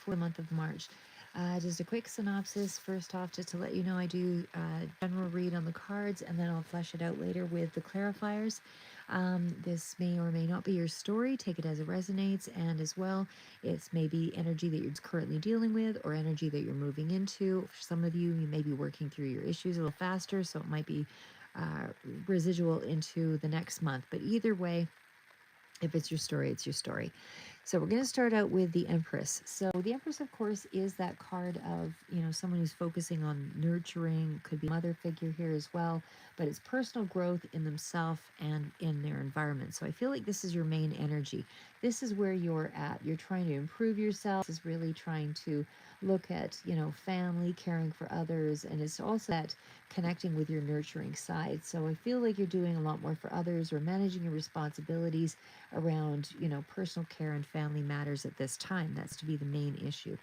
for the month of March. Just a quick synopsis. First off, just to let you know, I do general read on the cards, and then I'll flesh it out later with the clarifiers. This may or may not be your story. Take it as it resonates, and as well, it's maybe energy that you're currently dealing with or energy that you're moving into. For some of you, you may be working through your issues a little faster, so it might be uh, residual into the next month. But either way, if it's your story, it's your story. So we're going to start out with the Empress. So the Empress, of course, is that card of, someone who's focusing on nurturing, could be a mother figure here as well, but it's personal growth in themselves and in their environment. So I feel like this is your main energy. This is where you're at. You're trying to improve yourself. This is really trying to look at, family, caring for others, and it's also that connecting with your nurturing side. So I feel like you're doing a lot more for others or managing your responsibilities around, personal care and family matters at this time. That's to be the main issue.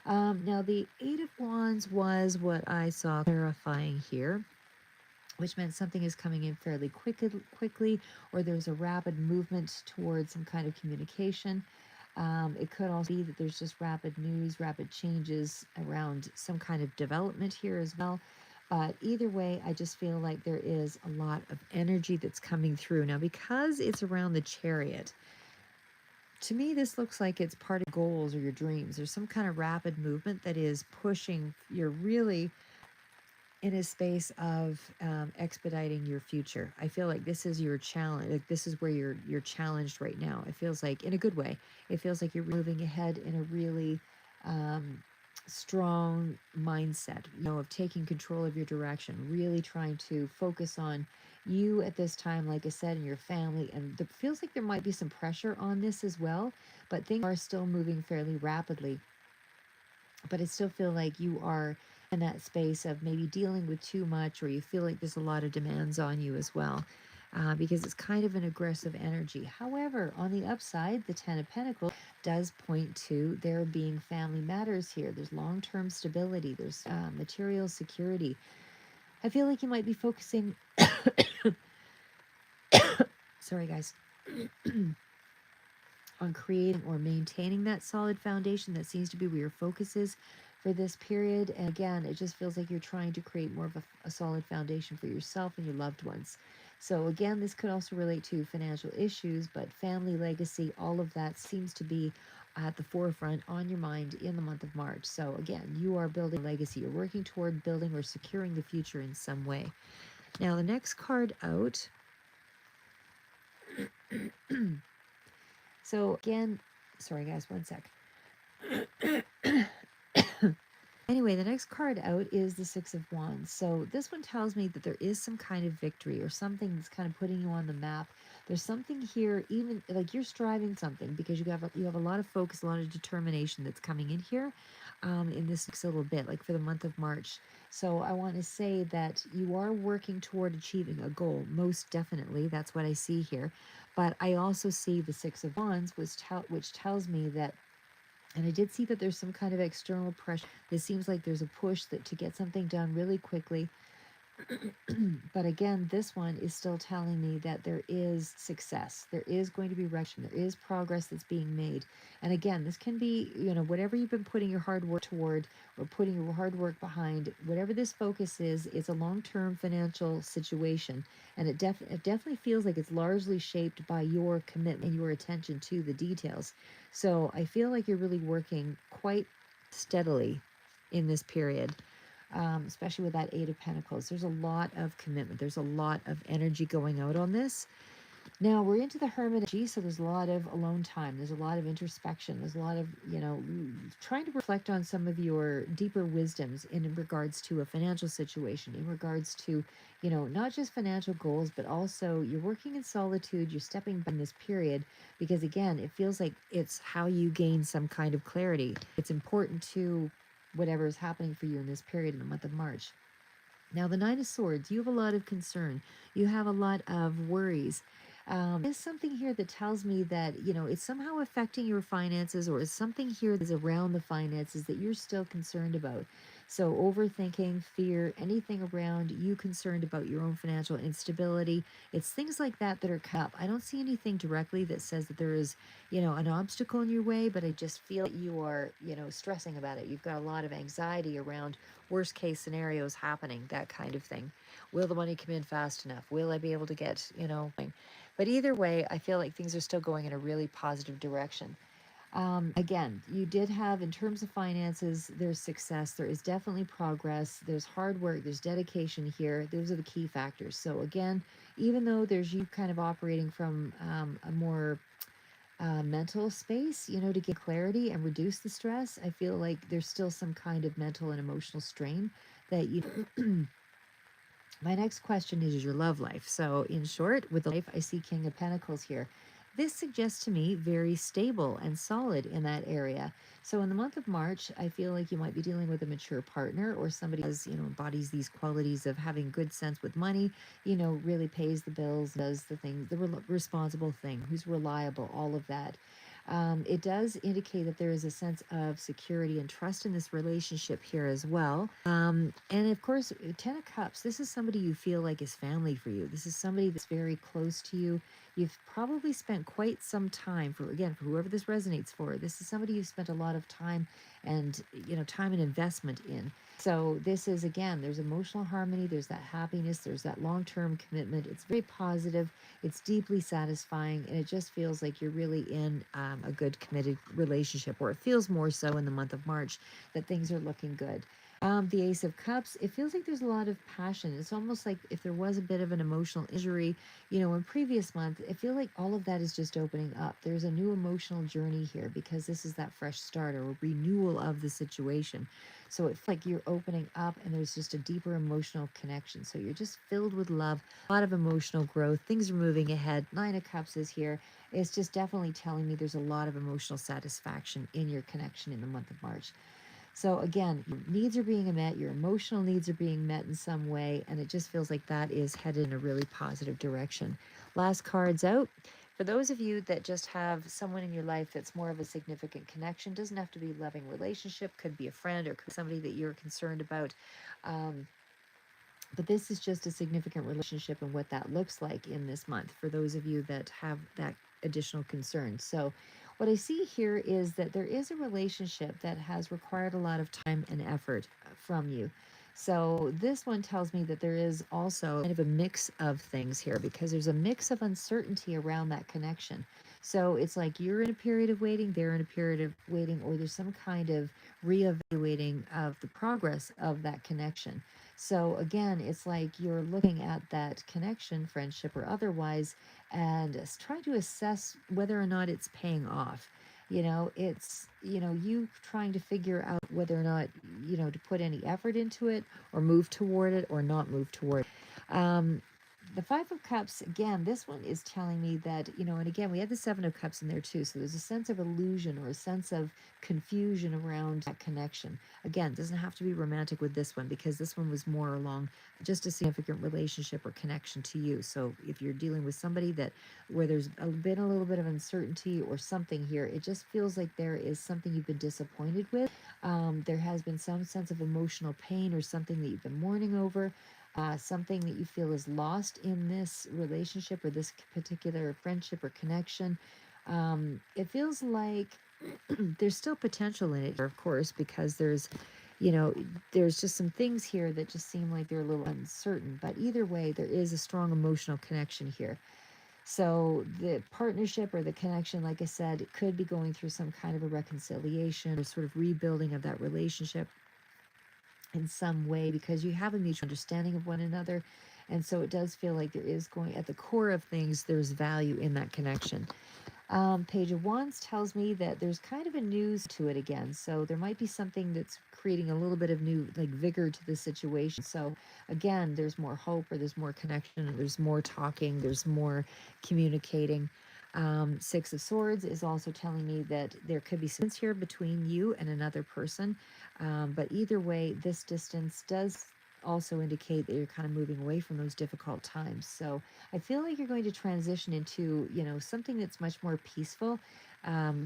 Now, the Eight of Wands was what I saw clarifying here, which meant something is coming in fairly quickly, or there's a rapid movement towards some kind of communication. It could also be that there's just rapid news, rapid changes around some kind of development here as well. But either way, I just feel like there is a lot of energy that's coming through. Now, because it's around the Chariot, to me, this looks like it's part of goals or your dreams. There's some kind of rapid movement that is pushing. You're really in a space of expediting your future. I feel like this is your challenge. Like this is where you're challenged right now. It feels like, in a good way, it feels like you're moving ahead in a really strong mindset, of taking control of your direction, really trying to focus on you at this time, like I said, and your family. And it feels like there might be some pressure on this as well, but things are still moving fairly rapidly. But I still feel like you are in that space of maybe dealing with too much, or you feel like there's a lot of demands on you as well, because it's kind of an aggressive energy. However, on the upside, the Ten of Pentacles does point to there being family matters here. There's long-term stability. There's material security. I feel like you might be focusing, sorry guys, on creating or maintaining that solid foundation. That seems to be where your focus is for this period. And again, it just feels like you're trying to create more of a solid foundation for yourself and your loved ones. So again, this could also relate to financial issues, but family, legacy, all of that seems to be at the forefront on your mind in the month of March. So again, you are building a legacy. You're working toward building or securing the future in some way. Now, the next card out. So again, sorry guys, one sec. Anyway, the next card out is the Six of Wands. So this one tells me that there is some kind of victory or something that's kind of putting you on the map. There's something here, even like you're striving something, because you have a lot of focus, a lot of determination that's coming in here in this next little bit, like for the month of March. So I want to say that you are working toward achieving a goal, most definitely. That's what I see here. But I also see the Six of Wands, which tells me that, and I did see that there's some kind of external pressure. It seems like there's a push to get something done really quickly. But again, this one is still telling me that there is success. There is going to be recognition. There is progress that's being made. And again, this can be, whatever you've been putting your hard work toward or putting your hard work behind, whatever this focus is, it's a long-term financial situation. And it definitely feels like it's largely shaped by your commitment and your attention to the details. So I feel like you're really working quite steadily in this period. Especially with that Eight of Pentacles. There's a lot of commitment. There's a lot of energy going out on this. Now, we're into the Hermit energy, so there's a lot of alone time. There's a lot of introspection. There's a lot of, trying to reflect on some of your deeper wisdoms in regards to a financial situation, in regards to, not just financial goals, but also you're working in solitude. You're stepping back in this period because, again, it feels like it's how you gain some kind of clarity. It's important to whatever is happening for you in this period in the month of March. Now, the Nine of Swords, you have a lot of concern. You have a lot of worries. There's something here that tells me that, it's somehow affecting your finances, or is something here that's around the finances that you're still concerned about. So overthinking, fear, anything around you concerned about your own financial instability, it's things like that that are up. I don't see anything directly that says that there is, an obstacle in your way, but I just feel that you are, stressing about it. You've got a lot of anxiety around worst case scenarios happening, that kind of thing. Will the money come in fast enough? Will I be able to get, but either way, I feel like things are still going in a really positive direction. Again, you did have, in terms of finances, there's success. There is definitely progress. There's hard work. There's dedication here. Those are the key factors. So, again, even though there's you kind of operating from a more mental space, to get clarity and reduce the stress, I feel like there's still some kind of mental and emotional strain that you. My next question is your love life. So, in short, with the life, I see King of Pentacles here. This suggests to me very stable and solid in that area. So, in the month of March, I feel like you might be dealing with a mature partner or somebody who has, embodies these qualities of having good sense with money, really pays the bills, does the things, the responsible thing, who's reliable, all of that. It does indicate that there is a sense of security and trust in this relationship here as well. And of course, Ten of Cups, this is somebody you feel like is family for you. This is somebody that's very close to you. You've probably spent quite some time for whoever this resonates for, this is somebody you've spent a lot of time and, time and investment in. So this is, again, there's emotional harmony, there's that happiness, there's that long-term commitment. It's very positive, it's deeply satisfying, and it just feels like you're really in a good committed relationship, or it feels more so in the month of March that things are looking good. The Ace of Cups, it feels like there's a lot of passion. It's almost like if there was a bit of an emotional injury, in previous month, I feel like all of that is just opening up. There's a new emotional journey here because this is that fresh start or a renewal of the situation. So it feels like you're opening up and there's just a deeper emotional connection. So you're just filled with love, a lot of emotional growth. Things are moving ahead. Nine of Cups is here. It's just definitely telling me there's a lot of emotional satisfaction in your connection in the month of March. So again, your needs are being met, your emotional needs are being met in some way, and it just feels like that is headed in a really positive direction. Last card's out. For those of you that just have someone in your life that's more of a significant connection, doesn't have to be a loving relationship, could be a friend or could be somebody that you're concerned about. But this is just a significant relationship and what that looks like in this month for those of you that have that additional concern. So what I see here is that there is a relationship that has required a lot of time and effort from you. So this one tells me that there is also kind of a mix of things here because there's a mix of uncertainty around that connection. So it's like you're in a period of waiting, they're in a period of waiting, or there's some kind of reevaluating of the progress of that connection. So again, it's like you're looking at that connection, friendship or otherwise, and trying to assess whether or not it's paying off. It's, you trying to figure out whether or not, to put any effort into it or move toward it or not move toward it. The Five of Cups, again, this one is telling me that, and again, we have the Seven of Cups in there too. So there's a sense of illusion or a sense of confusion around that connection. Again, it doesn't have to be romantic with this one because this one was more along just a significant relationship or connection to you. So if you're dealing with somebody where there's been a little bit of uncertainty or something here, it just feels like there is something you've been disappointed with. There has been some sense of emotional pain or something that you've been mourning over. Something that you feel is lost in this relationship or this particular friendship or connection. It feels like there's still potential in it, of course, because there's just some things here that just seem like they're a little uncertain. But either way, there is a strong emotional connection here. So the partnership or the connection, like I said, it could be going through some kind of a reconciliation or sort of rebuilding of that relationship in some way because you have a mutual understanding of one another. And so it does feel like there is going at the core of things, there's value in that connection. Page of Wands tells me that there's kind of a news to it again. So there might be something that's creating a little bit of new like vigor to the situation. So again, there's more hope or there's more connection, there's more talking, there's more communicating. Six of Swords is also telling me that there could be distance here between you and another person. But either way, this distance does also indicate that you're kind of moving away from those difficult times. So I feel like you're going to transition into, something that's much more peaceful,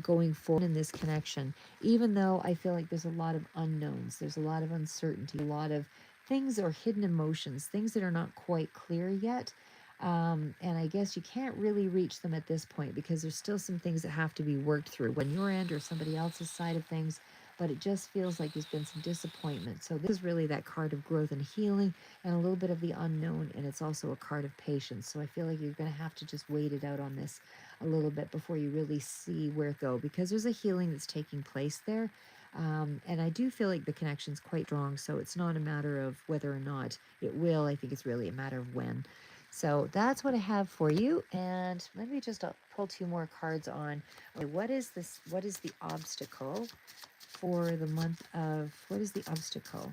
going forward in this connection, even though I feel like there's a lot of unknowns, there's a lot of uncertainty, a lot of things or hidden emotions, things that are not quite clear yet. And I guess you can't really reach them at this point because there's still some things that have to be worked through when your end or somebody else's side of things. But it just feels like there's been some disappointment. So this is really that card of growth and healing and a little bit of the unknown. And it's also a card of patience. So I feel like you're going to have to just wait it out on this a little bit before you really see where it go, because there's a healing that's taking place there. And I do feel like the connection's quite strong. So it's not a matter of whether or not it will. I think it's really a matter of when. So that's what I have for you. And let me just pull two more cards on. Okay, what is this? What is the obstacle for the month of, what is the obstacle?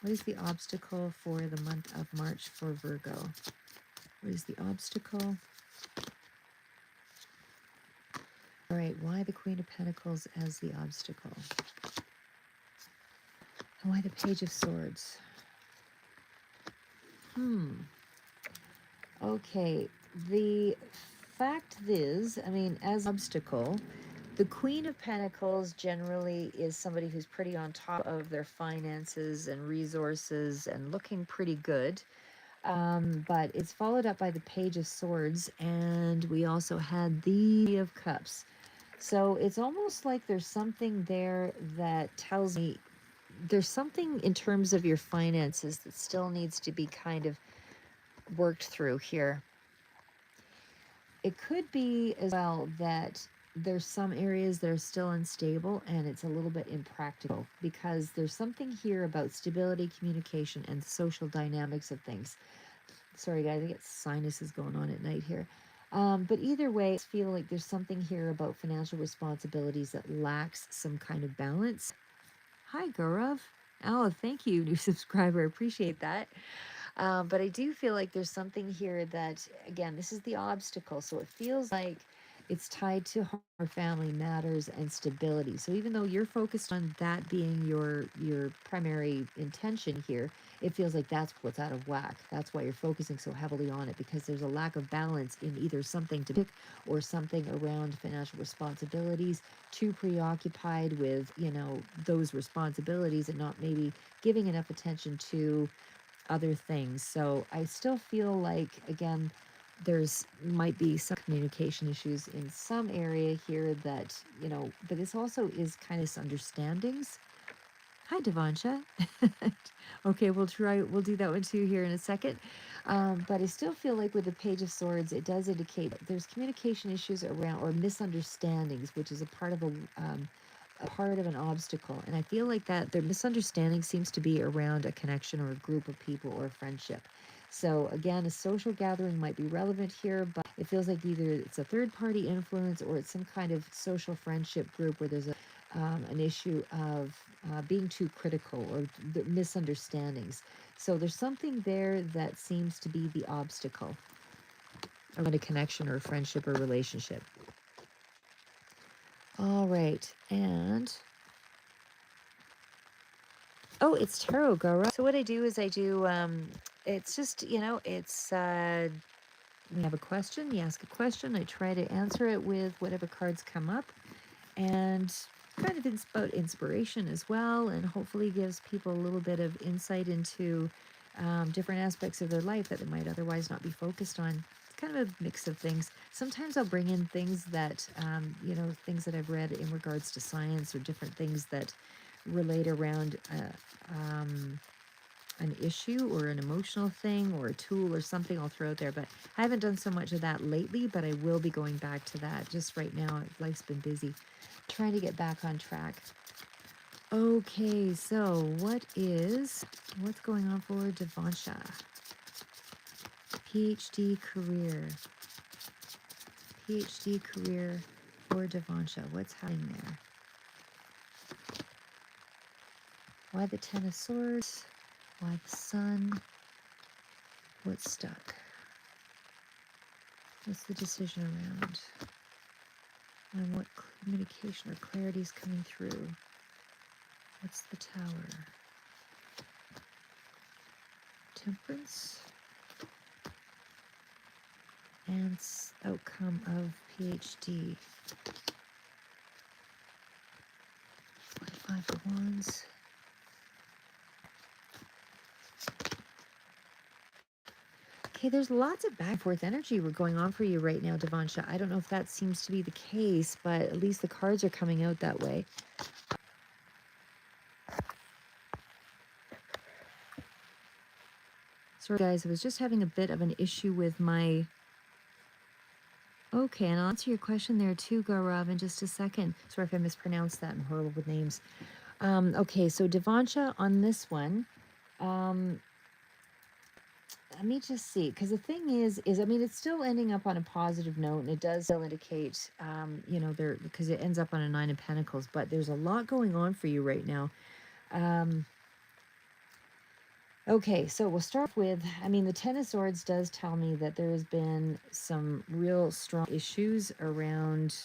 What is the obstacle for the month of March for Virgo? What is the obstacle? All right, why the Queen of Pentacles as the obstacle? And why the Page of Swords? Okay, the fact is, I mean, as obstacle, the Queen of Pentacles generally is somebody who's pretty on top of their finances and resources and looking pretty good. But it's followed up by the Page of Swords, and we also had the of Cups. So it's almost like there's something there that tells me there's something in terms of your finances that still needs to be kind of worked through here. It could be as well that there's some areas that are still unstable and it's a little bit impractical, because there's something here about stability, communication, and the social dynamics of things. Sorry guys, I get sinuses going on at night here. But either way, I feel like there's something here about financial responsibilities that lacks some kind of balance. Hi, Gaurav. Oh, thank you, new subscriber. Appreciate that. But I do feel like there's something here that, again, this is the obstacle. So it feels like it's tied to home or family matters and stability. So even though you're focused on that being your primary intention here, it feels like that's what's out of whack. That's why you're focusing so heavily on it, because there's a lack of balance in either something to pick or something around financial responsibilities, too preoccupied with, those responsibilities and not maybe giving enough attention to other things. So I still feel like, again, there's might be some communication issues in some area here that, but this also is kind of misunderstandings. Hi, Devansha. Okay, we'll do that one too here in a second. But I still feel like with the Page of Swords, it does indicate that there's communication issues around, or misunderstandings, which is a part of an obstacle. And I feel like that their misunderstanding seems to be around a connection or a group of people or a friendship. So again, a social gathering might be relevant here, but it feels like either it's a third party influence or it's some kind of social friendship group where there's an issue of being too critical or the misunderstandings. So there's something there that seems to be the obstacle around a connection or a friendship or relationship. All right, and oh, it's tarot, Gaurav. So what I do is it's just, it's, you have a question, you ask a question, I try to answer it with whatever cards come up, and kind of it's about inspiration as well, and hopefully gives people a little bit of insight into different aspects of their life that they might otherwise not be focused on. It's kind of a mix of things. Sometimes I'll bring in things that, things that I've read in regards to science, or different things that relate around an issue or an emotional thing or a tool or something. I'll throw it there, but I haven't done so much of that lately, but I will be going back to that. Just right now, life's been busy trying to get back on track. Okay, so what's going on for Devansha? PhD career for Devansha. What's happening there? Why the Ten of Swords? Why the Sun? What's stuck? What's the decision around? And what communication or clarity is coming through? What's the Tower? Temperance. And outcome of PhD. Five of Wands. Okay, there's lots of back and forth energy going on for you right now, Devansha. I don't know if that seems to be the case, but at least the cards are coming out that way. Sorry, guys, I was just having a bit of an issue with my... Okay, and I'll answer your question there too, Gaurav, in just a second. Sorry if I mispronounced that. I'm horrible with names. Okay, so Devansha, on this one, let me just see, because the thing is I mean, it's still ending up on a positive note, and it does still indicate, you know, there, because it ends up on a 9 of Pentacles, but there's a lot going on for you right now. Okay, so we'll start with, I mean, the Ten of Swords does tell me that there has been some real strong issues around,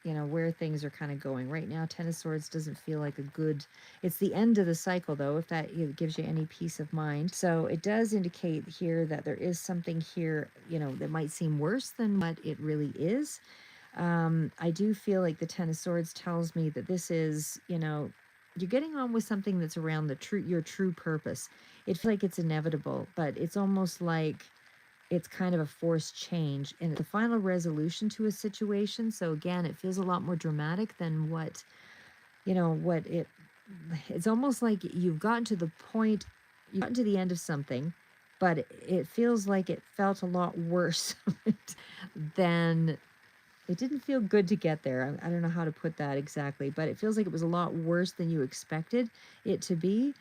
you know, where things are kind of going right now. Ten of Swords doesn't feel like a good, it's the end of the cycle though, if that gives you any peace of mind. So it does indicate here that there is something here, you know, that might seem worse than what it really is. I do feel like the Ten of Swords tells me that this is, you know, you're getting on with something that's around your true purpose. It feels like it's inevitable, but it's almost like it's kind of a forced change and the final resolution to a situation. So again, it feels a lot more dramatic than what, you know, it's almost like you've gotten to the point, you've gotten to the end of something, but it feels like it felt a lot worse than, it didn't feel good to get there. I don't know how to put that exactly, but it feels like it was a lot worse than you expected it to be.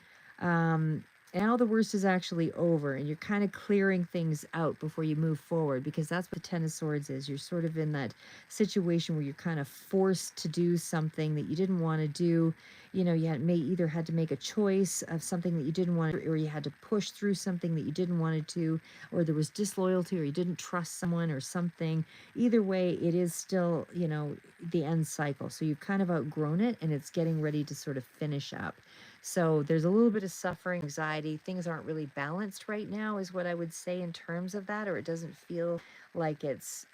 Now the worst is actually over, and you're kind of clearing things out before you move forward, because that's what the Ten of Swords is. You're sort of in that situation where you're kind of forced to do something that you didn't want to do. You know, you either had to make a choice of something that you didn't want to, or you had to push through something that you didn't want to, or there was disloyalty, or you didn't trust someone or something. Either way, it is still, you know, the end cycle. So you've kind of outgrown it, and it's getting ready to sort of finish up. So there's a little bit of suffering, anxiety. Things aren't really balanced right now, is what I would say in terms of that, or it doesn't feel like it's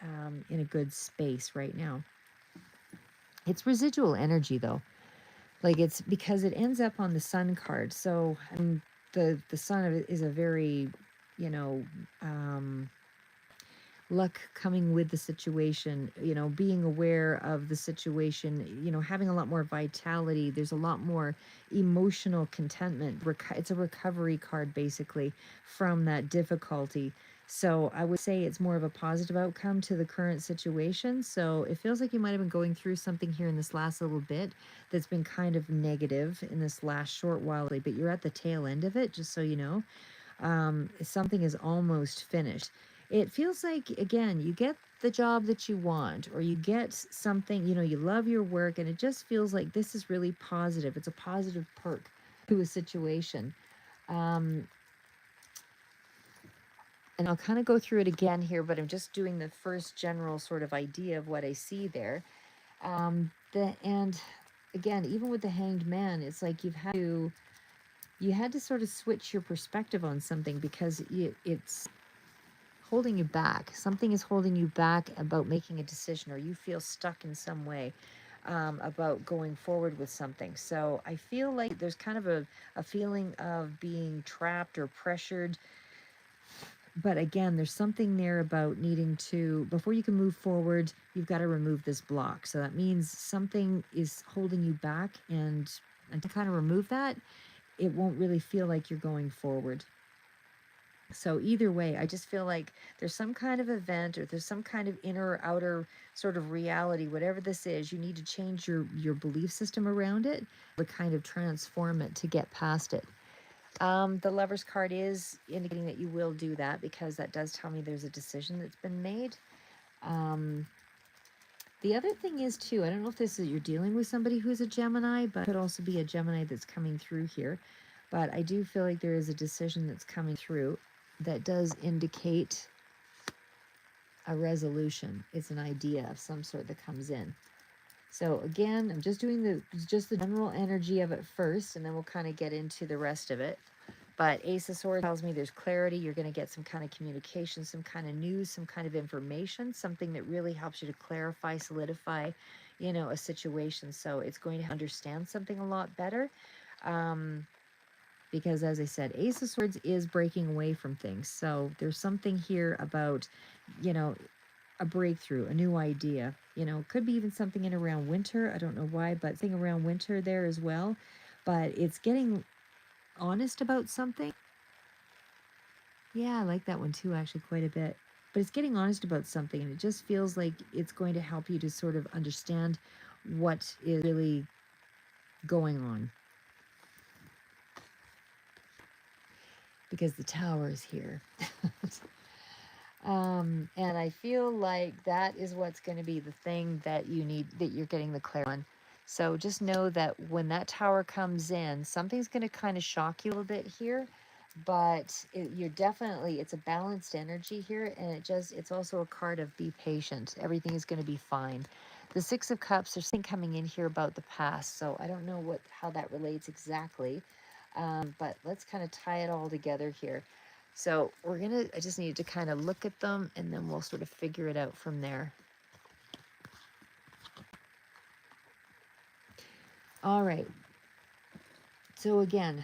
in a good space right now. It's residual energy, though. Like, it's because it ends up on the Sun card. So the Sun is a very, you know, luck coming with the situation, you know, being aware of the situation, you know, having a lot more vitality. There's a lot more emotional contentment. It's a recovery card, basically, from that difficulty. So I would say it's more of a positive outcome to the current situation. So it feels like you might have been going through something here in this last little bit that's been kind of negative in this last short while, but you're at the tail end of it, just so you know. Something is almost finished. It feels like, again, you get the job that you want, or you get something, you know, you love your work, and it just feels like this is really positive. It's a positive perk to a situation. And I'll kind of go through it again here, but I'm just doing the first general sort of idea of what I see there. And again, even with the Hanged Man, it's like you had to sort of switch your perspective on something, because it's holding you back. Something is holding you back about making a decision, or you feel stuck in some way about going forward with something. So I feel like there's kind of a feeling of being trapped or pressured. But again, there's something there about needing to, before you can move forward, you've got to remove this block. So that means something is holding you back, and to kind of remove that, it won't really feel like you're going forward. So either way, I just feel like there's some kind of event, or there's some kind of inner or outer sort of reality, whatever this is, you need to change your belief system around it, to kind of transform it to get past it. The Lover's card is indicating that you will do that, because that does tell me there's a decision that's been made. The other thing is too, I don't know if this is, you're dealing with somebody who's a Gemini, but it could also be a Gemini that's coming through here. But I do feel like there is a decision that's coming through that does indicate a resolution. It's an idea of some sort that comes in. So again, I'm just doing the general energy of it first, and then we'll kind of get into the rest of it. But Ace of Swords tells me there's clarity. You're going to get some kind of communication, some kind of news, some kind of information, something that really helps you to clarify, solidify, a situation. So it's going to understand something a lot better. Because as I said, Ace of Swords is breaking away from things. So there's something here about, you know, a breakthrough, a new idea. Could be even something in around winter. I don't know why, but thing around winter there as well. But it's getting honest about something. Yeah, I like that one too, actually, quite a bit. But it's getting honest about something, and it just feels like it's going to help you to sort of understand what is really going on. Because the tower is here. And I feel like that is what's going to be the thing that you need, that you're getting the clarity on. So just know that when that tower comes in, something's going to kind of shock you a little bit here, but it's a balanced energy here, and it's also a card of be patient. Everything is going to be fine. The Six of Cups, there's something coming in here about the past, so I don't know how that relates exactly, but let's kind of tie it all together here. So I just need to kind of look at them, and then we'll sort of figure it out from there. All right. So again,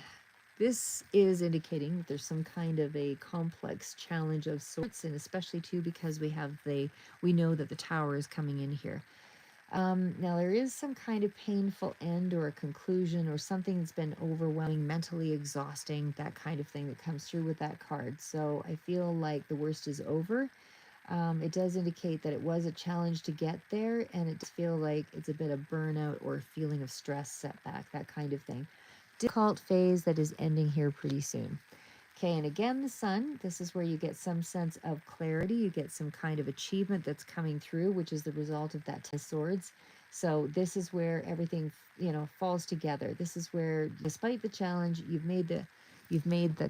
this is indicating that there's some kind of a complex challenge of sorts, and especially too because we know that the tower is coming in here. Now there is some kind of painful end or a conclusion or something that's been overwhelming, mentally exhausting, that kind of thing that comes through with that card. So I feel like the worst is over. It does indicate that it was a challenge to get there, and it does feel like it's a bit of burnout or a feeling of stress, setback, that kind of thing. Difficult phase that is ending here pretty soon. Okay, and again, the sun, this is where you get some sense of clarity. You get some kind of achievement that's coming through, which is the result of that Ten of Swords. So this is where everything, falls together. This is where, despite the challenge, you've made the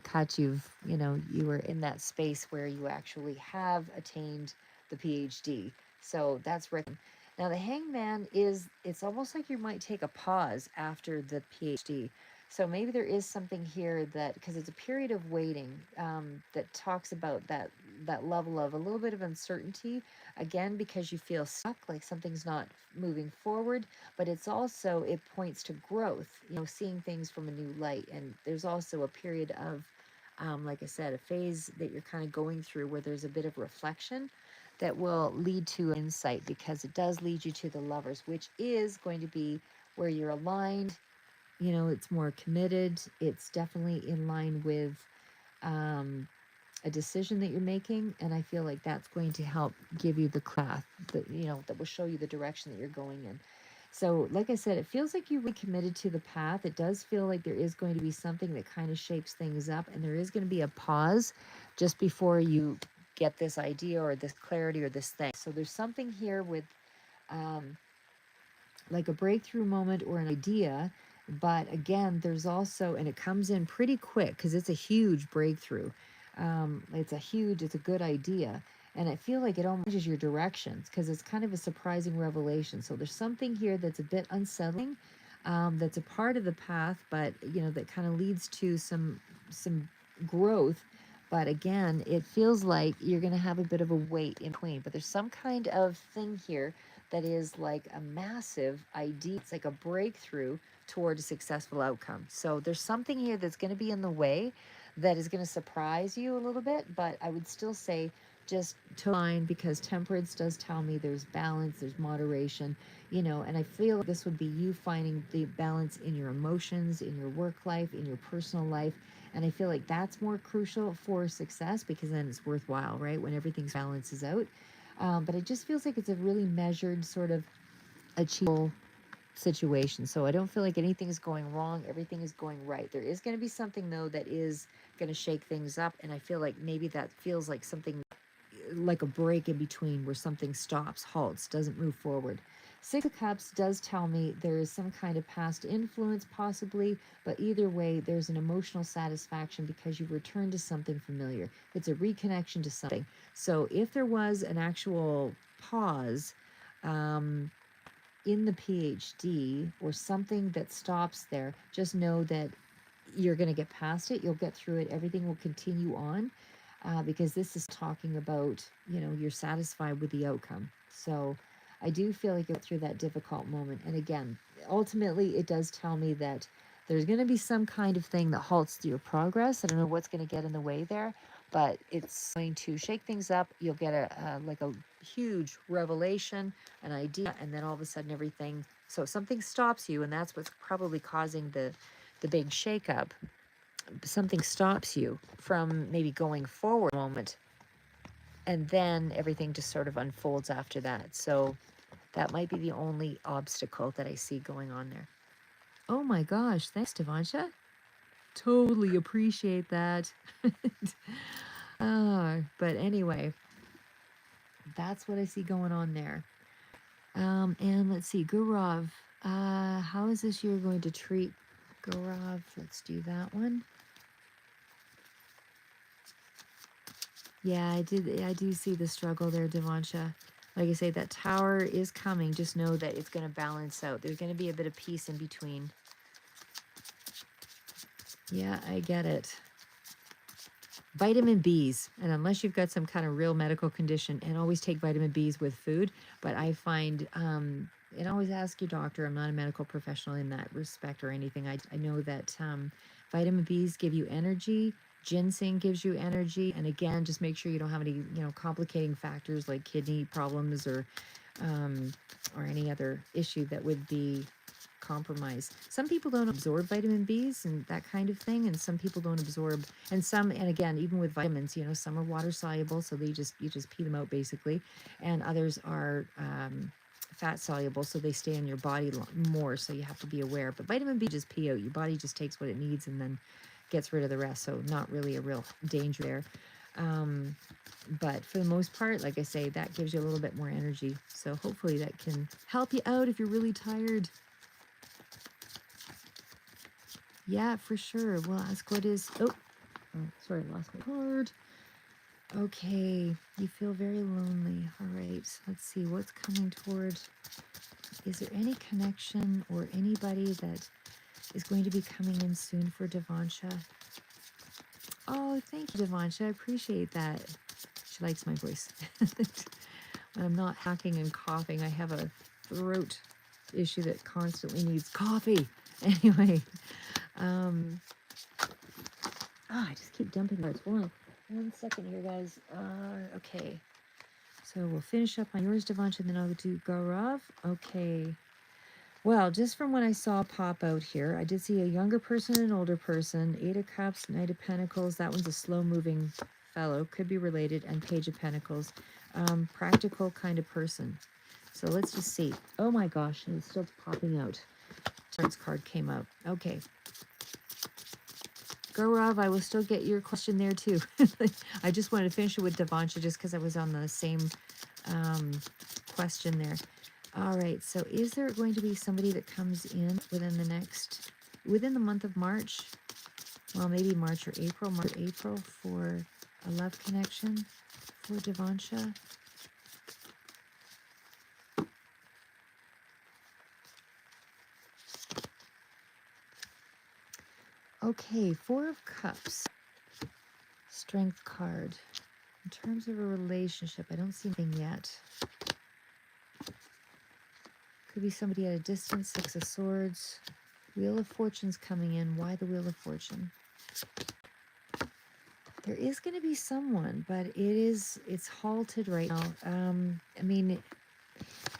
cut. You were in that space where you actually have attained the PhD. So that's written. Now the Hangman it's almost like you might take a pause after the PhD. So maybe there is something here that, because it's a period of waiting, that talks about that level of a little bit of uncertainty, again, because you feel stuck, like something's not moving forward, but it points to growth, seeing things from a new light. And there's also a period of, like I said, a phase that you're kind of going through where there's a bit of reflection that will lead to insight, because it does lead you to the Lovers, which is going to be where you're aligned. It's more committed. It's definitely in line with um, a decision that you're making, and I feel like that's going to help give you the path that will show you the direction that you're going in. So, like I said, it feels like you're really committed to the path. It does feel like there is going to be something that kind of shakes things up, and there is going to be a pause just before you get this idea or this clarity or this thing. So there's something here with um, like a breakthrough moment or an idea. But again, there's also, and it comes in pretty quick because it's a huge breakthrough. It's a good idea. And I feel like it almost changes your directions because it's kind of a surprising revelation. So there's something here that's a bit unsettling, that's a part of the path, but that kind of leads to some growth. But again, it feels like you're going to have a bit of a wait in between. But there's some kind of thing here that is like a massive idea. It's like a breakthrough toward a successful outcome. So there's something here that's going to be in the way that is going to surprise you a little bit, but I would still say just toe line, because temperance does tell me there's balance, there's moderation, and I feel like this would be you finding the balance in your emotions, in your work life, in your personal life. And I feel like that's more crucial for success, because then it's worthwhile, right? When everything's balances out. But it just feels like it's a really measured, sort of achievable situation. So I don't feel like anything is going wrong. Everything is going right. There is going to be something, though, that is going to shake things up. And I feel like maybe that feels like something like a break in between, where something stops, halts, doesn't move forward. Six of Cups does tell me there is some kind of past influence, possibly, but either way, there's an emotional satisfaction because you've returned to something familiar. It's a reconnection to something. So if there was an actual pause in the PhD or something that stops there, just know that you're going to get past it. You'll get through it. Everything will continue on, because this is talking about, you're satisfied with the outcome. So I do feel like you're through that difficult moment. And again, ultimately, it does tell me that there's going to be some kind of thing that halts your progress. I don't know what's going to get in the way there, but it's going to shake things up. You'll get a huge revelation, an idea, and then all of a sudden everything. So something stops you, and that's what's probably causing the big shakeup. Something stops you from maybe going forward a moment, and then everything just sort of unfolds after that. So that might be the only obstacle that I see going on there. Oh my gosh, thanks, Devansha. Totally appreciate that. But anyway, that's what I see going on there. And let's see, Gurav. How is this year going to treat Gurav? Let's do that one. Yeah, I do see the struggle there, Devansha. Like I say, that tower is coming. Just know that it's going to balance out. There's going to be a bit of peace in between. Yeah, I get it. Vitamin Bs, and unless you've got some kind of real medical condition, and always take vitamin Bs with food. But I find, and always ask your doctor. I'm not a medical professional in that respect or anything. I know that vitamin Bs give you energy. Ginseng gives you energy, and again, just make sure you don't have any, complicating factors like kidney problems or any other issue that would be compromised. Some people don't absorb vitamin Bs and that kind of thing, and some people don't absorb, and again, even with vitamins, some are water soluble, so you just pee them out basically, and others are fat soluble, so they stay in your body more. So you have to be aware. But vitamin B just pee out. Your body just takes what it needs and then gets rid of the rest. So not really a real danger there. But for the most part, like I say, that gives you a little bit more energy. So hopefully that can help you out if you're really tired. Yeah, for sure. We'll ask what is... Oh, sorry, I lost my card. Okay, you feel very lonely. All right, let's see what's coming toward. Is there any connection or anybody that is going to be coming in soon for Devansha? Oh, thank you, Devansha. I appreciate that. She likes my voice. When I'm not hacking and coughing, I have a throat issue that constantly needs coffee. Anyway, I just keep dumping words. Hold on 1 second here, guys. Okay. So we'll finish up on yours, Devansha, and then I'll do Gaurav. Okay. Well, just from what I saw pop out here, I did see a younger person and an older person. 8 of Cups, Knight of Pentacles. That one's a slow-moving fellow. Could be related. And Page of Pentacles. Practical kind of person. So let's just see. Oh my gosh, and it's still popping out. This card came out. Okay. Gaurav, I will still get your question there too. I just wanted to finish it with Devansha just because I was on the same question there. All right, so is there going to be somebody that comes in within the month of March? Well, maybe March or April, for a love connection for Devansha? Okay, 4 of Cups, Strength card. In terms of a relationship, I don't see anything yet. Could be somebody at a distance. 6 of Swords. Wheel of Fortune's coming in. Why the Wheel of Fortune? There is going to be someone, but it's halted right now. I mean,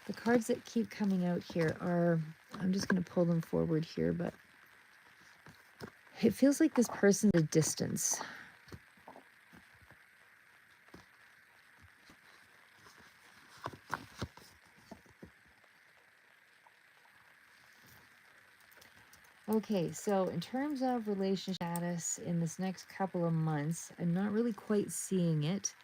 the cards that keep coming out here are, I'm just going to pull them forward here, but it feels like this person's at a distance. Okay, so in terms of relationship status in this next couple of months, I'm not really quite seeing it.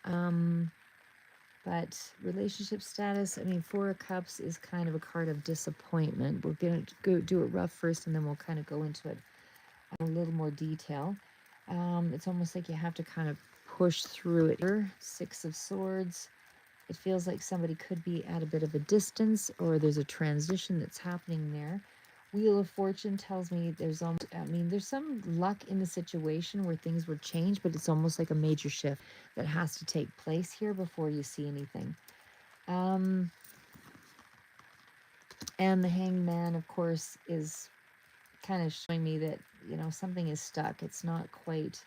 But relationship status, I mean, 4 of Cups is kind of a card of disappointment. We're going to go do it rough first, and then we'll kind of go into it in a little more detail. It's almost like you have to kind of push through it. 6 of Swords. It feels like somebody could be at a bit of a distance, or there's a transition that's happening there. Wheel of Fortune tells me there's almost, I mean, there's some luck in the situation where things will change, but it's almost like a major shift that has to take place here before you see anything. And the Hangman, of course, is kind of showing me that, you know, something is stuck. It's not quite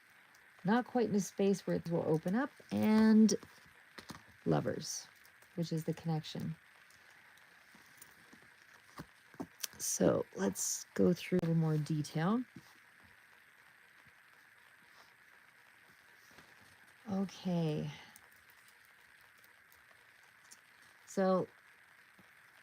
in a space where it will open up. And Lovers, which is the connection. So let's go through a little more detail. Okay. So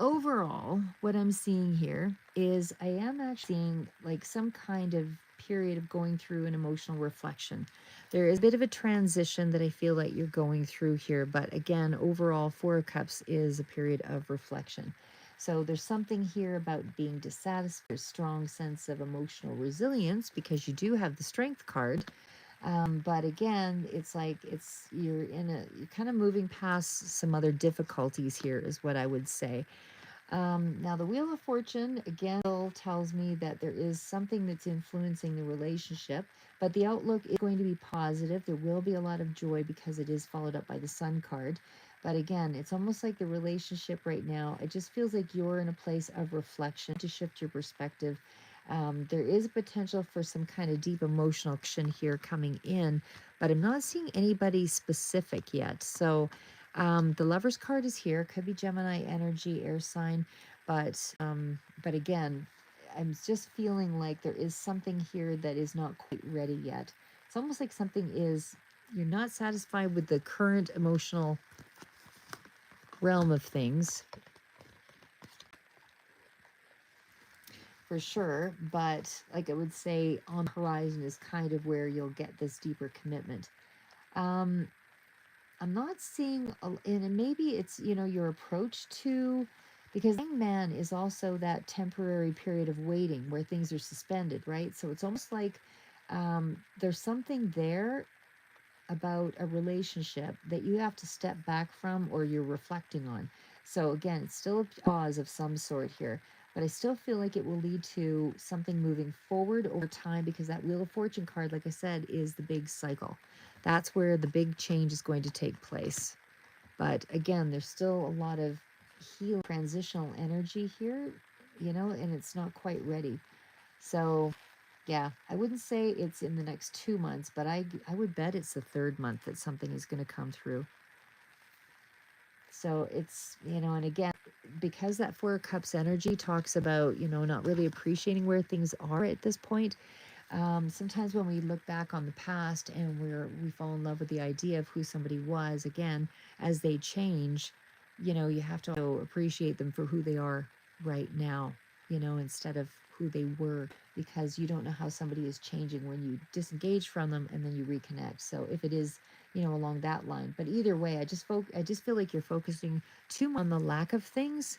overall, what I'm seeing here is I am actually seeing like some kind of period of going through an emotional reflection. There is a bit of a transition that I feel like you're going through here, but again, overall, Four of Cups is a period of reflection. So there's something here about being dissatisfied, a strong sense of emotional resilience because you do have the Strength card. But again, it's like you're kind of moving past some other difficulties here, is what I would say. Now, the Wheel of Fortune again tells me that there is something that's influencing the relationship, but the outlook is going to be positive. There will be a lot of joy because it is followed up by the Sun card. But again, it's almost like the relationship right now, it just feels like you're in a place of reflection to shift your perspective. There is potential for some kind of deep emotional action here coming in, but I'm not seeing anybody specific yet. So, the Lover's card is here. Could be Gemini energy, air sign, but again, I'm just feeling like there is something here that is not quite ready yet. It's almost like something is you're not satisfied with the current emotional realm of things, for sure, but like I would say, on the horizon is kind of where you'll get this deeper commitment. Um, I'm not seeing, and maybe it's, you know, your approach to, because Hangman is also that temporary period of waiting where things are suspended, right? So it's almost like there's something there about a relationship that you have to step back from or you're reflecting on. So again, it's still a pause of some sort here, but I still feel like it will lead to something moving forward over time because that Wheel of Fortune card, like I said, is the big cycle. That's where the big change is going to take place. But again, there's still a lot of heal transitional energy here, you know, and it's not quite ready. So yeah, I wouldn't say it's in the next 2 months, but I would bet it's the third month that something is going to come through. So it's, you know, and again, because that Four of Cups energy talks about, you know, not really appreciating where things are at this point. Sometimes when we look back on the past and we fall in love with the idea of who somebody was, again, as they change, you know, you have to appreciate them for who they are right now, you know, instead of who they were, because you don't know how somebody is changing when you disengage from them and then you reconnect. So if it is, you know, along that line, but either way, I just feel like you're focusing too much on the lack of things,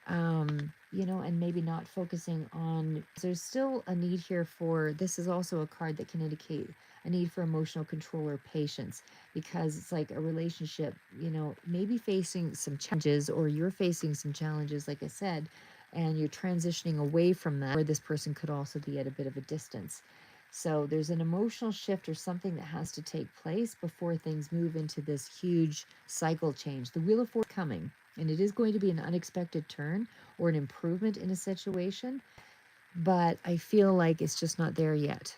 you know, and maybe not focusing on, there's still a need here for, this is also a card that can indicate a need for emotional control or patience, because it's like a relationship, you know, maybe facing some challenges, or you're facing some challenges, like I said, and you're transitioning away from that, where this person could also be at a bit of a distance. So there's an emotional shift or something that has to take place before things move into this huge cycle change. The Wheel of Fortune coming, and it is going to be an unexpected turn or an improvement in a situation, but I feel like it's just not there yet.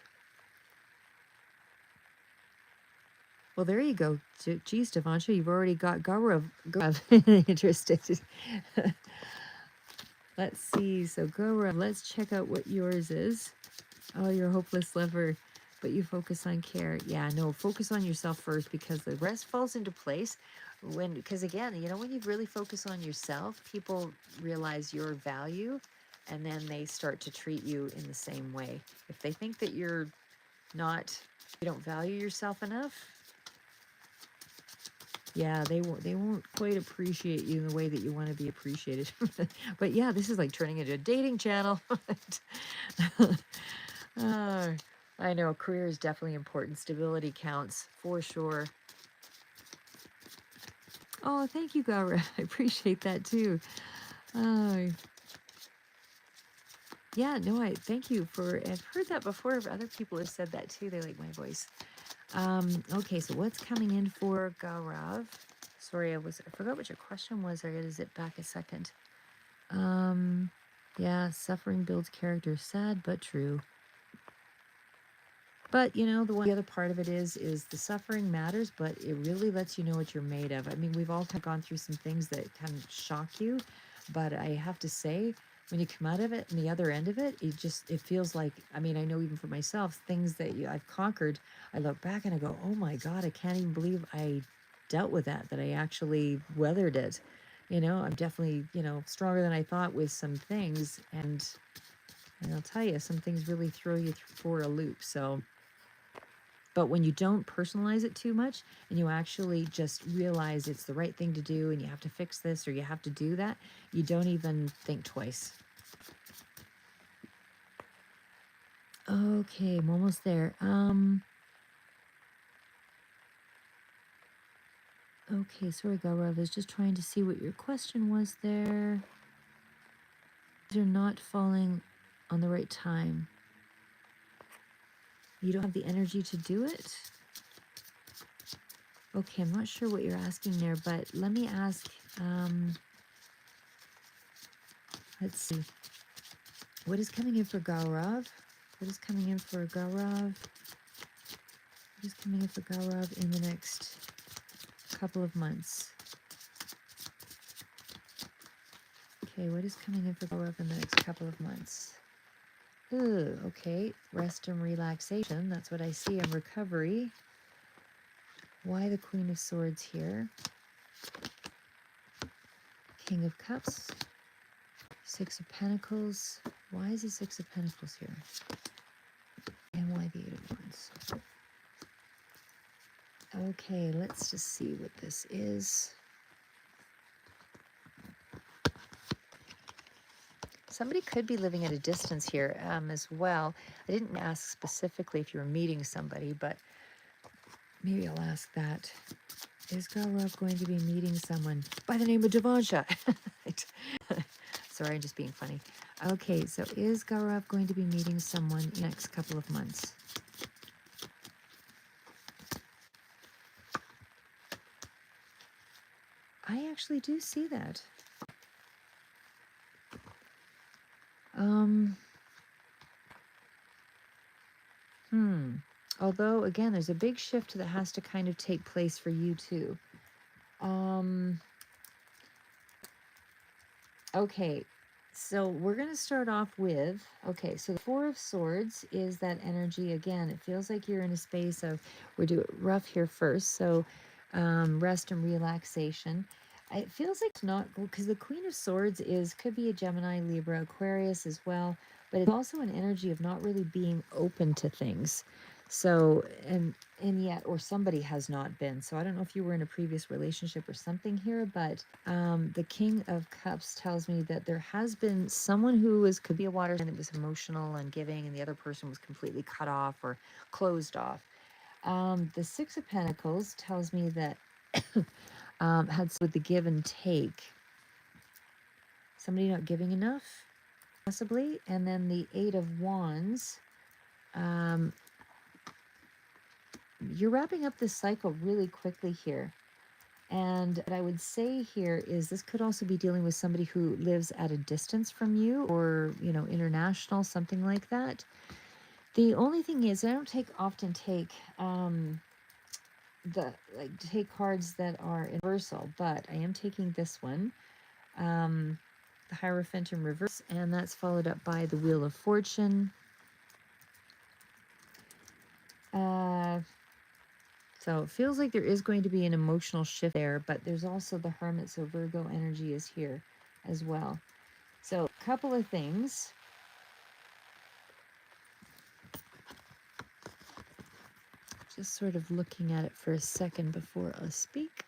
Well, there you go. Geez, Devansha, you've already got Gaurav interested. Let's see. So, Gaurav, let's check out what yours is. Oh, you're a hopeless lover, but you focus on care. Yeah, no, focus on yourself first, because the rest falls into place because again, you know, when you really focus on yourself, people realize your value, and then they start to treat you in the same way. If they think that you don't value yourself enough, yeah, they won't quite appreciate you in the way that you want to be appreciated. But yeah, this is like turning into a dating channel. uh, I know career is definitely important. Stability counts for sure. Oh, thank you, Gaura. I appreciate that too. Oh, Yeah, no, I thank you for, I've heard that before. Other people have said that too. They like my voice. Okay, so what's coming in for Gaurav? Sorry, I forgot what your question was. I gotta zip back a second. Yeah, suffering builds character. Sad but true. But you know, the other part of it is the suffering matters, but it really lets you know what you're made of. I mean, we've all kind of gone through some things that kind of shock you, but I have to say, when you come out of it and the other end of it, it feels like, I mean, I know even for myself, things that I've conquered, I look back and I go, oh my God, I can't even believe I dealt with that I actually weathered it. You know, I'm definitely, stronger than I thought with some things. And I'll tell you, some things really throw you for a loop. So, but when you don't personalize it too much and you actually just realize it's the right thing to do and you have to fix this or you have to do that, you don't even think twice. Okay, I'm almost there. Okay, sorry, Gaurav. I was just trying to see what your question was there. You're not falling on the right time. You don't have the energy to do it? Okay, I'm not sure what you're asking there, but let me ask, let's see. What is coming in for Gaurav? What is coming in for Gaurav? What is coming in for Gaurav in the next couple of months? Okay, what is coming in for Gaurav in the next couple of months? Ooh, okay, rest and relaxation. That's what I see, in recovery. Why the Queen of Swords here? King of Cups. Six of Pentacles. Why is the Six of Pentacles here? And why the Eight of Wands? Okay, let's just see what this is. Somebody could be living at a distance here as well. I didn't ask specifically if you were meeting somebody, but maybe I'll ask that. Is Gaurav going to be meeting someone by the name of Devansha? Sorry, I'm just being funny. Okay, so is Gaurav going to be meeting someone in the next couple of months? I actually do see that. Although, again, there's a big shift that has to kind of take place for you too. Okay, so we're going to start off with, okay, so the Four of Swords is that energy. Again, it feels like you're in a space of, we'll do it rough here first. So rest and relaxation. It feels like it's not, because the Queen of Swords could be a Gemini, Libra, Aquarius as well, but it's also an energy of not really being open to things. So, and yet, or somebody has not been. So I don't know if you were in a previous relationship or something here, but the King of Cups tells me that there has been someone could be a water sign that was emotional and giving, and the other person was completely cut off or closed off. The Six of Pentacles tells me that had with the give and take. Somebody not giving enough, possibly. And then the Eight of Wands. You're wrapping up this cycle really quickly here. And what I would say here is this could also be dealing with somebody who lives at a distance from you, or, international, something like that. The only thing is I don't often take take cards that are universal, but I am taking this one, the Hierophant in reverse, and that's followed up by the Wheel of Fortune. So it feels like there is going to be an emotional shift there, but there's also the Hermit, so Virgo energy is here as well. So a couple of things. Just sort of looking at it for a second before I speak.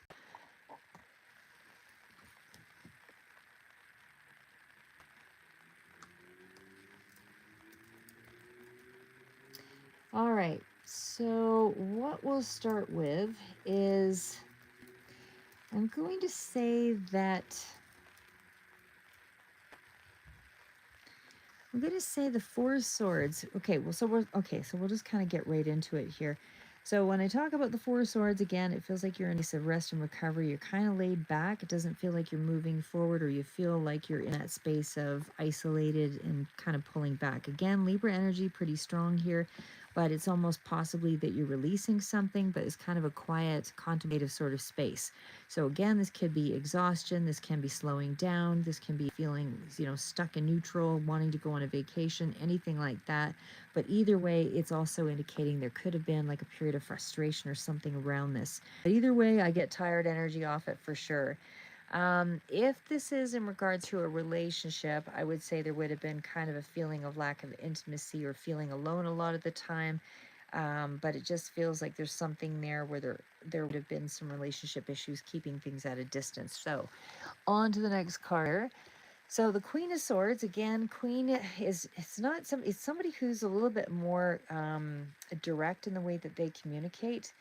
All right, so what we'll start with is, I'm going to say that I'm going to say the Four of Swords. Okay, well, so we'll just kind of get right into it here. So when I talk about the Four of Swords, again, it feels like you're in a place of rest and recovery. You're kind of laid back. It doesn't feel like you're moving forward, or you feel like you're in that space of isolated and kind of pulling back. Again, Libra energy pretty strong here, but it's almost possibly that you're releasing something, but it's kind of a quiet, contemplative sort of space. So again, this could be exhaustion, this can be slowing down, this can be feeling, stuck in neutral, wanting to go on a vacation, anything like that. But either way, it's also indicating there could have been like a period of frustration or something around this. But either way, I get tired energy off it for sure. If this is in regards to a relationship, I would say there would have been kind of a feeling of lack of intimacy or feeling alone a lot of the time. But it just feels like there's something there where there would have been some relationship issues keeping things at a distance. So on to the next card. So the Queen of Swords, again, Queen is, it's somebody who's a little bit more direct in the way that they communicate.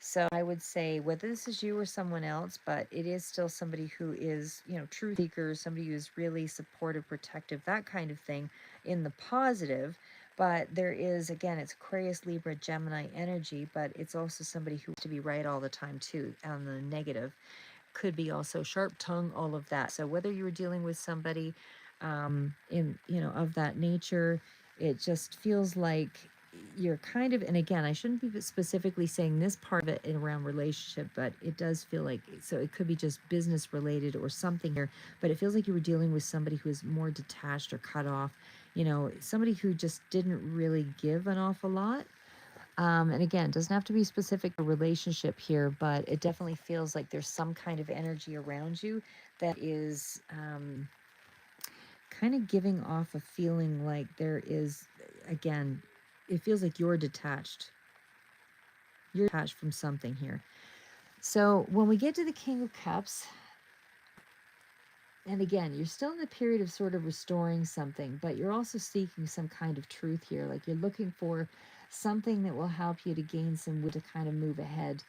So I would say whether this is you or someone else, but it is still somebody who is, truth seeker, somebody who's really supportive, protective, that kind of thing in the positive. But there is, again, it's Aquarius, Libra, Gemini energy, but it's also somebody who wants to be right all the time too on the negative. Could be also sharp tongue, all of that. So whether you were dealing with somebody of that nature, it just feels like you're kind of, and again, I shouldn't be specifically saying this part of it around relationship, but it does feel like, so it could be just business related or something here, but it feels like you were dealing with somebody who is more detached or cut off, somebody who just didn't really give an awful lot. And again, doesn't have to be specific to relationship here, but it definitely feels like there's some kind of energy around you that is kind of giving off a feeling like there is, again, it feels like you're detached. You're detached from something here. So when we get to the King of Cups, and again, you're still in the period of sort of restoring something, but you're also seeking some kind of truth here. Like you're looking for something that will help you to gain some wood to kind of move ahead.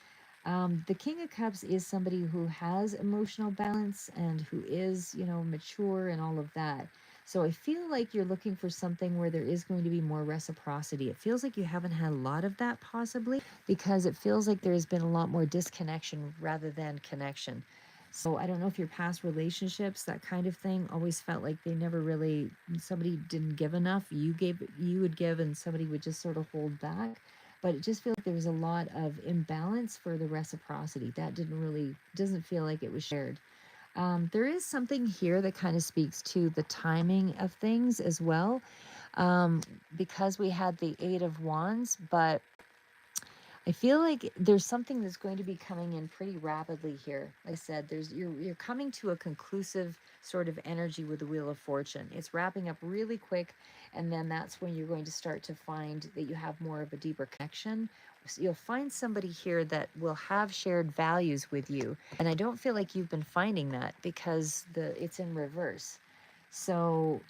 The King of Cups is somebody who has emotional balance and who is, mature and all of that. So I feel like you're looking for something where there is going to be more reciprocity. It feels like you haven't had a lot of that possibly because it feels like there's been a lot more disconnection rather than connection. So I don't know if your past relationships, that kind of thing, always felt like they never really, somebody didn't give enough. You would give, and somebody would just sort of hold back. But it just feels like there was a lot of imbalance for the reciprocity. That doesn't feel like it was shared. There is something here that kind of speaks to the timing of things as well, because we had the Eight of Wands, but I feel like there's something that's going to be coming in pretty rapidly here. Like I said, you're coming to a conclusive sort of energy with the Wheel of Fortune. It's wrapping up really quick, and then that's when you're going to start to find that you have more of a deeper connection. So you'll find somebody here that will have shared values with you, and I don't feel like you've been finding that because it's in reverse. So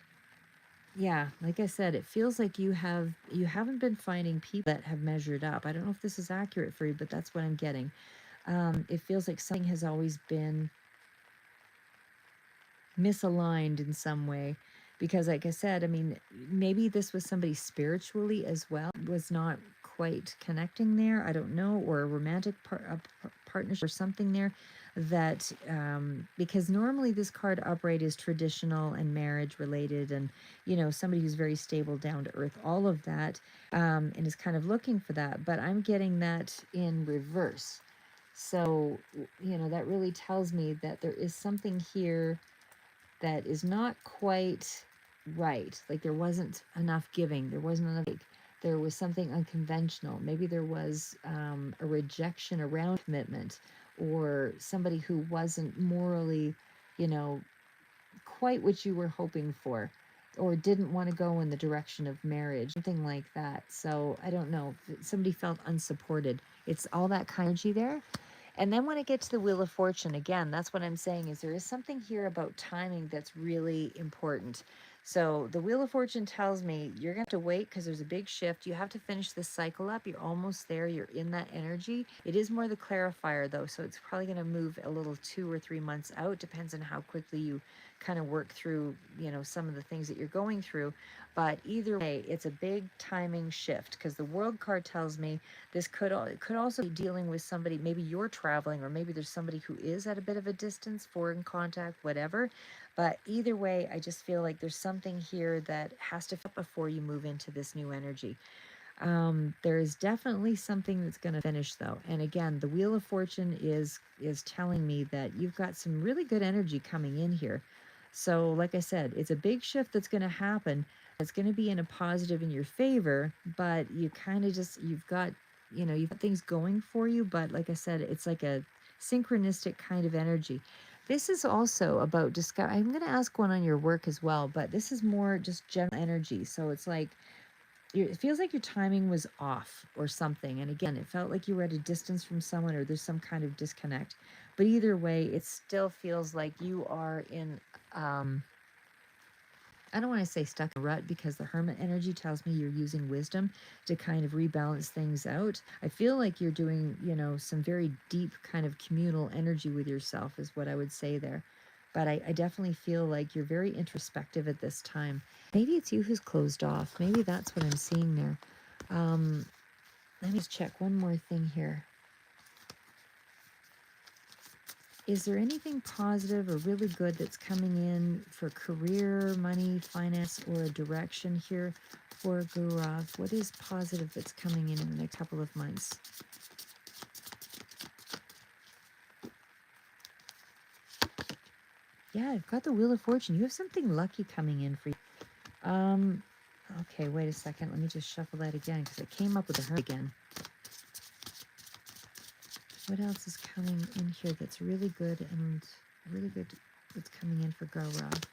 yeah, like I said, it feels like you haven't been finding people that have measured up. I don't know if this is accurate for you, but that's what I'm getting. It feels like something has always been misaligned in some way because like I said, I mean, maybe this was somebody spiritually as well, was not quite connecting there, I don't know, or a romantic partnership or something there that because normally this card upright is traditional and marriage related and somebody who's very stable, down to earth, all of that, and is kind of looking for that, but I'm getting that in reverse. So that really tells me that there is something here that is not quite right. Like there wasn't enough giving, there wasn't enough. There was something unconventional. Maybe there was a rejection around commitment, or somebody who wasn't morally, you know, quite what you were hoping for, or didn't want to go in the direction of marriage, something like that. So I don't know. Somebody felt unsupported. It's all that kind of energy there. And then when I get to the Wheel of Fortune, again, that's what I'm saying is there is something here about timing that's really important. So the Wheel of Fortune tells me you're going to have to wait because there's a big shift. You have to finish this cycle up. You're almost there. You're in that energy. It is more the clarifier though. So it's probably going to move a little 2 or 3 months out. Depends on how quickly you kind of work through, some of the things that you're going through. But either way, it's a big timing shift because the World card tells me this it could also be dealing with somebody, maybe you're traveling, or maybe there's somebody who is at a bit of a distance, foreign contact, whatever. But either way, I just feel like there's something here that has to fit before you move into this new energy. There is definitely something that's going to finish though. And again, the Wheel of Fortune is telling me that you've got some really good energy coming in here. So like I said, it's a big shift that's going to happen. It's going to be in a positive in your favor, but you kind of just you've got things going for you, but like I said, it's like a synchronistic kind of energy. This is also about discover. I'm going to ask one on your work as well, but this is more just general energy. So it's like it feels like your timing was off or something. And again, it felt like you were at a distance from someone or there's some kind of disconnect. But either way, it still feels like you are in, I don't want to say stuck in a rut because the hermit energy tells me you're using wisdom to kind of rebalance things out. I feel like you're doing, some very deep kind of communal energy with yourself, is what I would say there. But I definitely feel like you're very introspective at this time. Maybe it's you who's closed off. Maybe that's what I'm seeing there. Let me just check one more thing here. Is there anything positive or really good that's coming in for career, money, finance, or a direction here for Gaurav? What is positive that's coming in the next couple of months? Yeah, I've got the Wheel of Fortune. You have something lucky coming in for you. Okay, wait a second. Let me just shuffle that again because it came up with a Hermit again. What else is coming in here that's really good and really good that's coming in for Gaurav?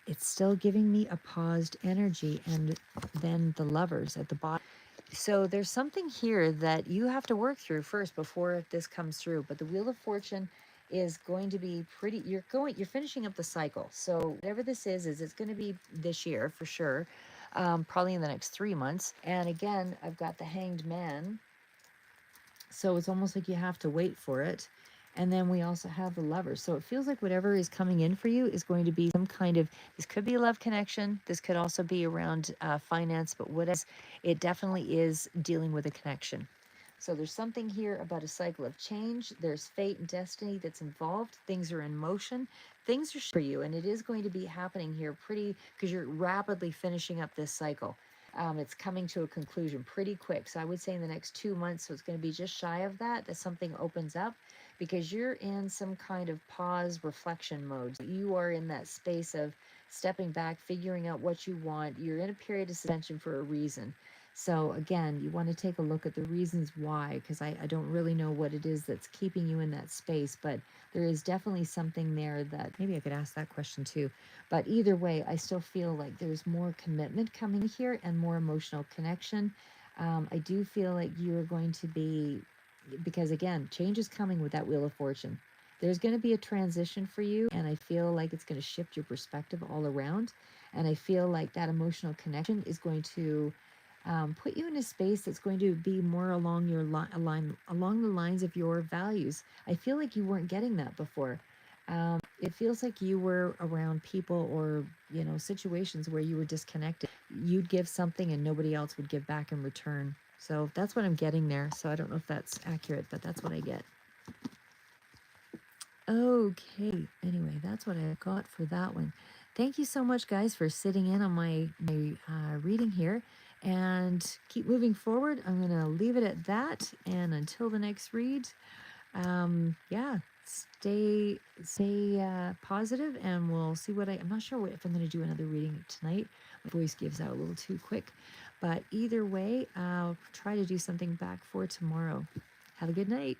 It's still giving me a paused energy, and then the Lovers at the bottom. So there's something here that you have to work through first before this comes through. But the Wheel of Fortune is going to be pretty, you're finishing up the cycle. So whatever this is it's going to be this year for sure. Probably in the next 3 months. And again, I've got the Hanged Man. So it's almost like you have to wait for it. And then we also have the Lovers. So it feels like whatever is coming in for you is going to be some kind of, this could be a love connection. This could also be around finance, but what else? It definitely is dealing with a connection. So there's something here about a cycle of change. There's fate and destiny that's involved. Things are in motion. Things are for you. And it is going to be happening here pretty, because you're rapidly finishing up this cycle. It's coming to a conclusion pretty quick. So I would say in the next 2 months, so it's going to be just shy of that, that something opens up because you're in some kind of pause reflection mode. You are in that space of stepping back, figuring out what you want. You're in a period of suspension for a reason. So again, you want to take a look at the reasons why, because I don't really know what it is that's keeping you in that space, but there is definitely something there that maybe I could ask that question too. But either way, I still feel like there's more commitment coming here and more emotional connection. I do feel like you are going to be, because again, change is coming with that Wheel of Fortune. There's going to be a transition for you, and I feel like it's going to shift your perspective all around. And I feel like that emotional connection is going to put you in a space that's going to be more along your along the lines of your values. I feel like you weren't getting that before. It feels like you were around people or situations where you were disconnected. You'd give something and nobody else would give back in return. So that's what I'm getting there. So I don't know if that's accurate, but that's what I get. Okay. Anyway, that's what I got for that one. Thank you so much, guys, for sitting in on my reading here. And keep moving forward. I'm going to leave it at that. And until the next read, yeah, stay positive, and we'll see what I'm not sure if I'm going to do another reading tonight. My voice gives out a little too quick. But either way, I'll try to do something back for tomorrow. Have a good night.